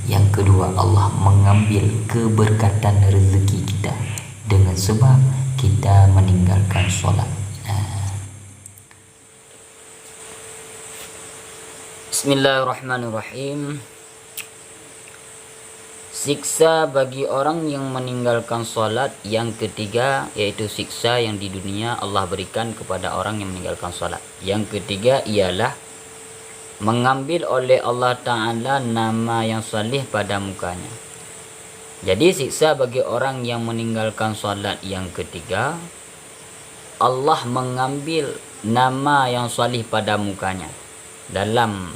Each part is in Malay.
Yang kedua, Allah mengambil keberkatan rezeki kita dengan sebab kita meninggalkan solat. Bismillahirrahmanirrahim. Siksa bagi orang yang meninggalkan solat yang ketiga, yaitu siksa yang di dunia Allah berikan kepada orang yang meninggalkan solat. Yang ketiga ialah mengambil oleh Allah Ta'ala nama yang salih pada mukanya. Jadi siksa bagi orang yang meninggalkan solat yang ketiga, Allah mengambil nama yang salih pada mukanya. Dalam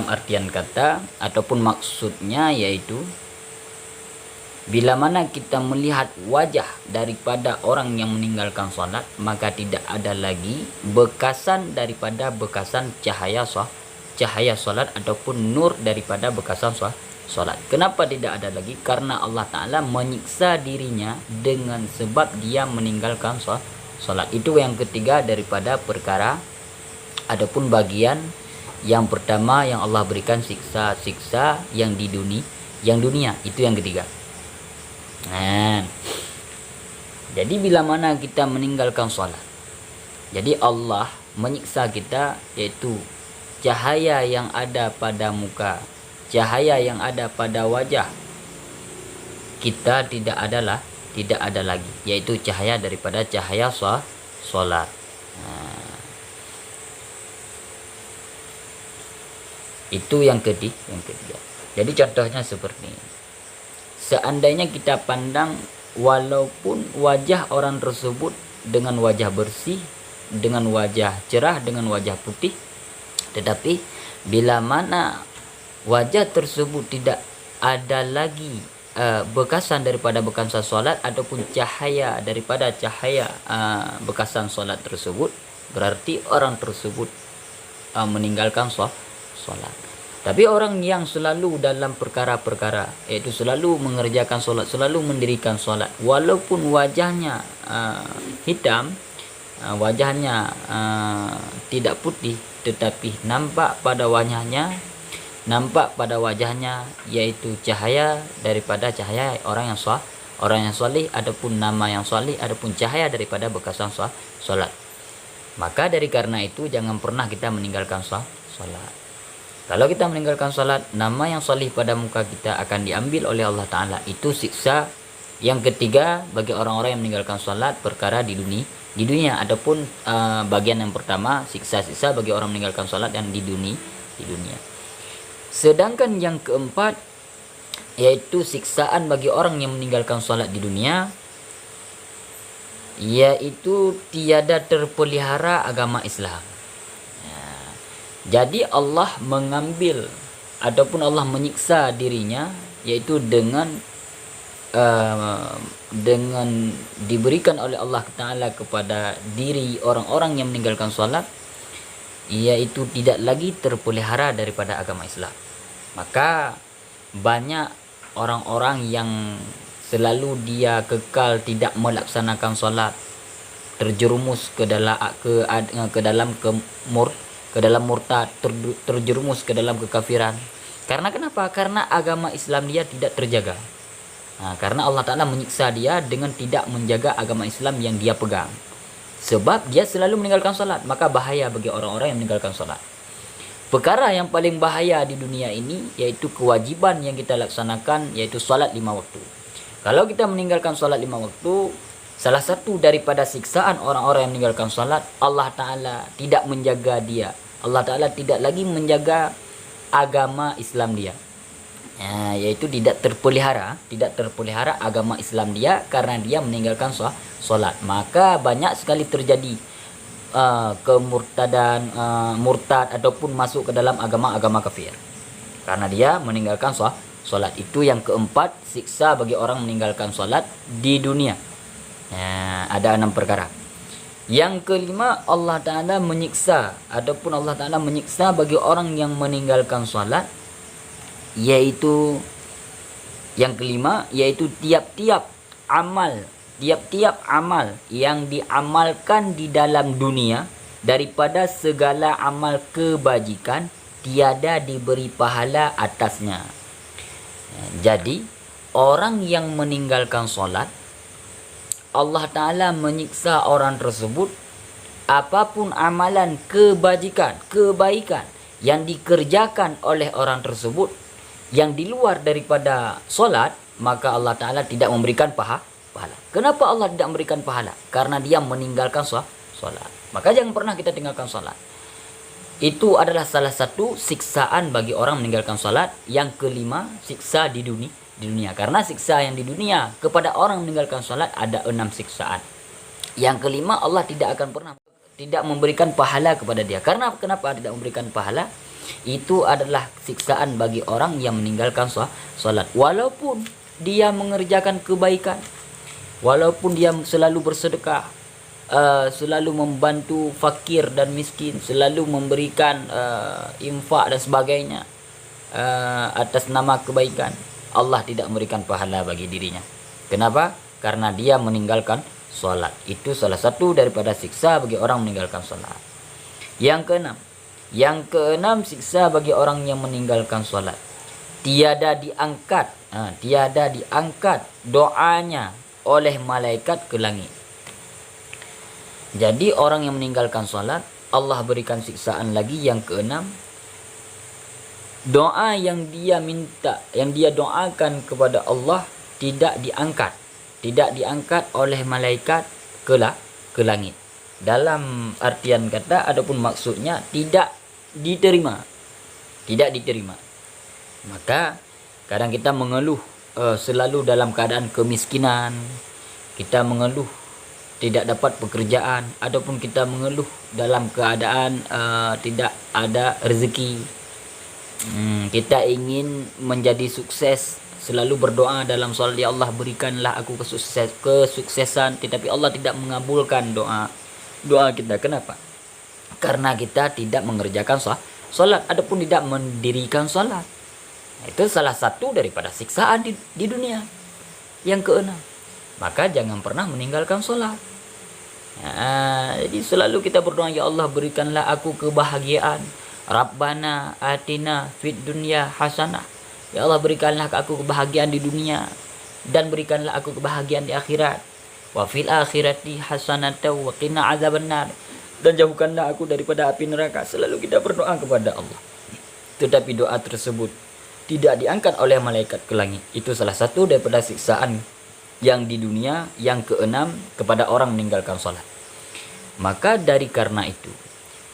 artian kata ataupun maksudnya yaitu bila mana kita melihat wajah daripada orang yang meninggalkan solat, maka tidak ada lagi bekasan daripada bekasan cahaya solat ataupun nur daripada bekasan solat. Kenapa tidak ada lagi? Karena Allah Ta'ala menyiksa dirinya dengan sebab dia meninggalkan solat. Itu yang ketiga daripada perkara adapun bagian yang pertama yang Allah berikan siksa yang di dunia itu yang ketiga. Jadi bila mana kita meninggalkan solat, jadi Allah menyiksa kita, yaitu cahaya yang ada pada muka, cahaya yang ada pada wajah kita tidak ada lagi, yaitu cahaya daripada cahaya solat. Itu yang ketiga. Jadi contohnya seperti ini. Seandainya kita pandang walaupun wajah orang tersebut dengan wajah bersih, dengan wajah cerah, dengan wajah putih, tetapi bila mana wajah tersebut tidak ada lagi bekasan daripada bekasan solat ataupun cahaya daripada cahaya bekasan solat tersebut, berarti orang tersebut meninggalkan solat. Tapi orang yang selalu dalam perkara-perkara, yaitu selalu mengerjakan solat, selalu mendirikan solat, walaupun wajahnya hitam, wajahnya tidak putih, tetapi nampak pada wajahnya yaitu cahaya daripada cahaya orang yang soleh, adapun nama yang soleh, adapun cahaya daripada bekasan solat. Maka dari karena itu jangan pernah kita meninggalkan solat. Kalau kita meninggalkan salat, nama yang salih pada muka kita akan diambil oleh Allah Ta'ala. Itu siksa yang ketiga bagi orang-orang yang meninggalkan salat perkara di dunia. Adapun bagian yang pertama, siksa-siksa bagi orang meninggalkan salat yang di dunia. Sedangkan yang keempat, yaitu siksaan bagi orang yang meninggalkan salat di dunia, yaitu tiada terpelihara agama Islam. Jadi Allah mengambil ataupun Allah menyiksa dirinya, yaitu dengan diberikan oleh Allah Ta'ala kepada diri orang-orang yang meninggalkan salat, yaitu tidak lagi terpelihara daripada agama Islam. Maka banyak orang-orang yang selalu dia kekal tidak melaksanakan salat, terjerumus ke dalam murtad, terjerumus ke dalam kekafiran. Karena kenapa? Karena agama Islam dia tidak terjaga. Karena Allah Ta'ala menyiksa dia dengan tidak menjaga agama Islam yang dia pegang. Sebab dia selalu meninggalkan salat, maka bahaya bagi orang-orang yang meninggalkan salat. Perkara yang paling bahaya di dunia ini yaitu kewajiban yang kita laksanakan, yaitu salat 5 waktu. Kalau kita meninggalkan salat 5 waktu, salah satu daripada siksaan orang-orang yang meninggalkan salat, Allah Ta'ala tidak menjaga dia. Allah Ta'ala tidak lagi menjaga agama Islam dia. Yaitu tidak terpelihara agama Islam dia karena dia meninggalkan salat. Maka banyak sekali terjadi kemurtadan, murtad ataupun masuk ke dalam agama kafir. Karena dia meninggalkan salat. Itu yang keempat, siksa bagi orang meninggalkan salat di dunia. Ada 6 perkara. Yang kelima, Allah Ta'ala menyiksa bagi orang yang meninggalkan salat, yaitu yang kelima, yaitu tiap-tiap amal yang diamalkan di dalam dunia daripada segala amal kebajikan tiada diberi pahala atasnya. Jadi orang yang meninggalkan solat, Allah Ta'ala menyiksa orang tersebut apapun amalan kebaikan yang dikerjakan oleh orang tersebut yang di luar daripada solat, maka Allah Ta'ala tidak memberikan pahala. Kenapa Allah tidak memberikan pahala? Karena dia meninggalkan solat. Maka jangan pernah kita tinggalkan solat. Itu adalah salah satu siksaan bagi orang meninggalkan solat. Yang kelima, siksa di dunia. Karena siksa yang di dunia kepada orang meninggalkan solat ada 6 siksaan. Yang kelima, Allah tidak akan pernah tidak memberikan pahala kepada dia. Karena kenapa tidak memberikan pahala? Itu adalah siksaan bagi orang yang meninggalkan solat. Walaupun dia mengerjakan kebaikan, walaupun dia selalu bersedekah, selalu membantu fakir dan miskin, selalu memberikan infak dan sebagainya atas nama kebaikan, Allah tidak memberikan pahala bagi dirinya. Kenapa? Karena dia meninggalkan solat. Itu salah satu daripada siksa bagi orang meninggalkan solat. Yang keenam siksa bagi orang yang meninggalkan solat. Tiada diangkat doanya oleh malaikat ke langit. Jadi orang yang meninggalkan solat, Allah berikan siksaan lagi yang keenam. Doa yang dia minta, yang dia doakan kepada Allah tidak diangkat oleh malaikat ke langit. Dalam artian kata adapun maksudnya tidak diterima. Maka kadang kita mengeluh selalu dalam keadaan kemiskinan, kita mengeluh tidak dapat pekerjaan, ataupun kita mengeluh dalam keadaan tidak ada rezeki. Kita ingin menjadi sukses, selalu berdoa dalam solat, ya Allah berikanlah aku kesuksesan, tetapi Allah tidak mengabulkan doa kita. Kenapa? Karena kita tidak mengerjakan solat, adapun tidak mendirikan solat. Itu salah satu daripada siksaan di dunia. Yang keenam, maka jangan pernah meninggalkan solat. Jadi selalu kita berdoa, ya Allah berikanlah aku kebahagiaan. Rabbana atina fid dunya hasanah. Ya Allah berikanlah aku kebahagiaan di dunia dan berikanlah aku kebahagiaan di akhirat. Wa fil akhirati hasanatan wa qina azabannar. Dan jauhkanlah aku daripada api neraka. Selalu kita berdoa kepada Allah. Tetapi doa tersebut tidak diangkat oleh malaikat ke langit. Itu salah satu daripada siksaan yang di dunia. Yang keenam, kepada orang meninggalkan salat. Maka dari karena itu,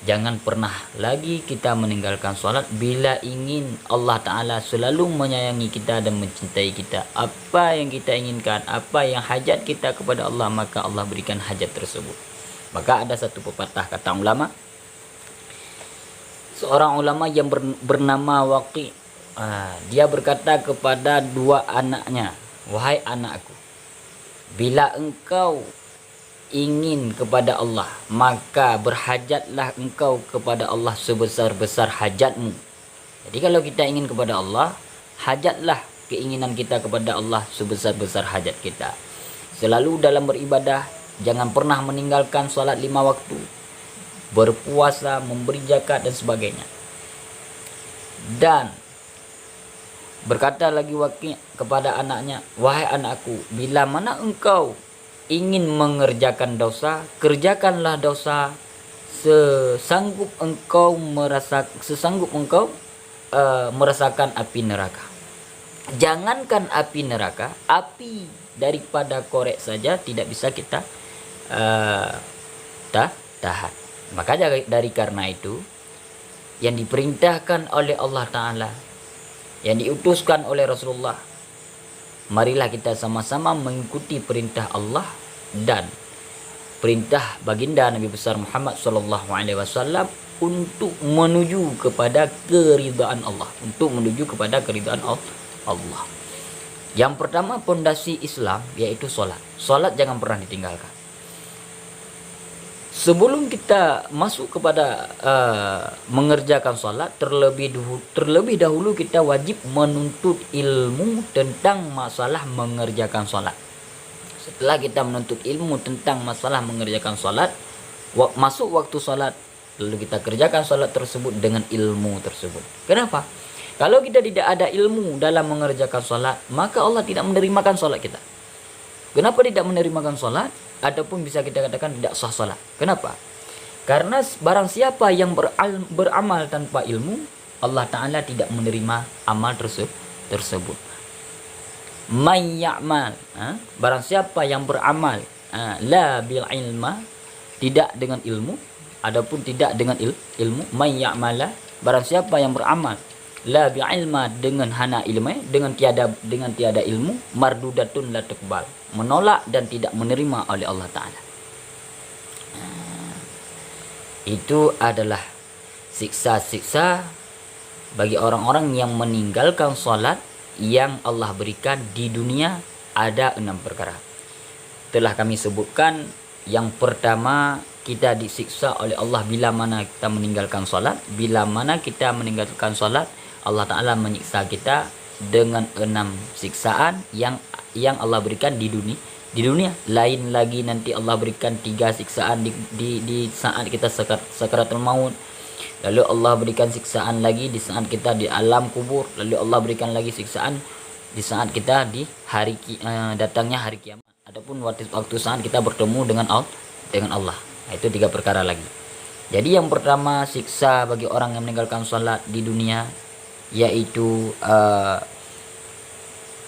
jangan pernah lagi kita meninggalkan salat bila ingin Allah Ta'ala selalu menyayangi kita dan mencintai kita. Apa yang kita inginkan, apa yang hajat kita kepada Allah, maka Allah berikan hajat tersebut. Maka ada satu pepatah kata ulama. Seorang ulama yang bernama Waqi, dia berkata kepada dua anaknya, wahai anakku, bila engkau ingin kepada Allah, maka berhajatlah engkau kepada Allah sebesar-besar hajatmu. Jadi kalau kita ingin kepada Allah, hajatlah keinginan kita kepada Allah sebesar-besar hajat kita. Selalu dalam beribadah, jangan pernah meninggalkan salat 5 waktu, berpuasa, memberi zakat dan sebagainya. Dan berkata lagi Waqi kepada anaknya, wahai anakku, bila mana engkau ingin mengerjakan dosa, kerjakanlah dosa sesanggup engkau merasakan api neraka. Jangankan api neraka, api daripada korek saja tidak bisa kita tahan. Maka dari karena itu, yang diperintahkan oleh Allah Ta'ala, yang diutuskan oleh Rasulullah, marilah kita sama-sama mengikuti perintah Allah dan perintah baginda Nabi besar Muhammad SAW untuk menuju kepada keridhaan Allah, Allah. Yang pertama, pondasi Islam yaitu solat. Solat jangan pernah ditinggalkan. Sebelum kita masuk kepada mengerjakan solat, terlebih dahulu kita wajib menuntut ilmu tentang masalah mengerjakan solat. Setelah kita menuntut ilmu tentang masalah mengerjakan solat, masuk waktu solat, lalu kita kerjakan solat tersebut dengan ilmu tersebut. Kenapa? Kalau kita tidak ada ilmu dalam mengerjakan sholat, maka Allah tidak menerimakan sholat kita. Kenapa tidak menerimakan sholat? Ataupun bisa kita katakan tidak sah sholat. Kenapa? Karena barang siapa yang beramal tanpa ilmu, Allah Ta'ala tidak menerima amal tersebut. Man ya'mal, barang siapa yang beramal la bil ilma, tidak dengan ilmu, adapun tidak dengan ilmu, man ya'mala, barang siapa yang beramal la bi ilma, dengan hana ilmu, dengan tiada ilmu, mardudatun la tuqbal, menolak dan tidak menerima oleh Allah Ta'ala. Itu adalah siksa-siksa bagi orang-orang yang meninggalkan sholat yang Allah berikan di dunia. Ada 6 perkara. Telah kami sebutkan. Yang pertama, kita disiksa oleh Allah bila mana kita meninggalkan sholat. Bila mana kita meninggalkan sholat, Allah Ta'ala menyiksa kita dengan 6 siksaan yang Allah berikan di dunia. Lain lagi nanti Allah berikan 3 siksaan di saat kita sakaratul maut. Lalu Allah berikan siksaan lagi di saat kita di alam kubur. Lalu Allah berikan lagi siksaan di saat kita di datangnya hari kiamat. Adapun waktu saat kita bertemu dengan Allah. Itu 3 perkara lagi. Jadi yang pertama, siksa bagi orang yang meninggalkan salat di dunia, yaitu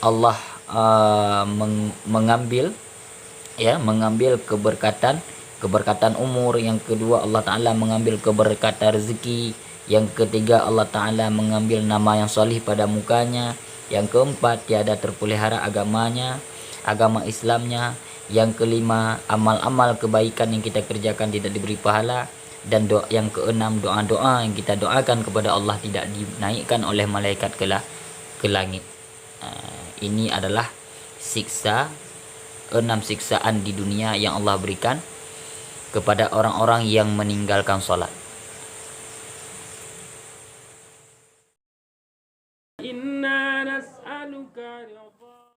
Allah mengambil keberkatan umur. Yang kedua, Allah Ta'ala mengambil keberkatan rezeki. Yang ketiga, Allah Ta'ala mengambil nama yang solih pada mukanya. Yang keempat, tiada terpelihara agama Islamnya. Yang kelima, amal-amal kebaikan yang kita kerjakan tidak diberi pahala. Dan yang keenam, doa-doa yang kita doakan kepada Allah tidak dinaikkan oleh malaikat ke langit. Ini adalah 6 siksaan di dunia yang Allah berikan kepada orang-orang yang meninggalkan sholat. Inna nas'aluka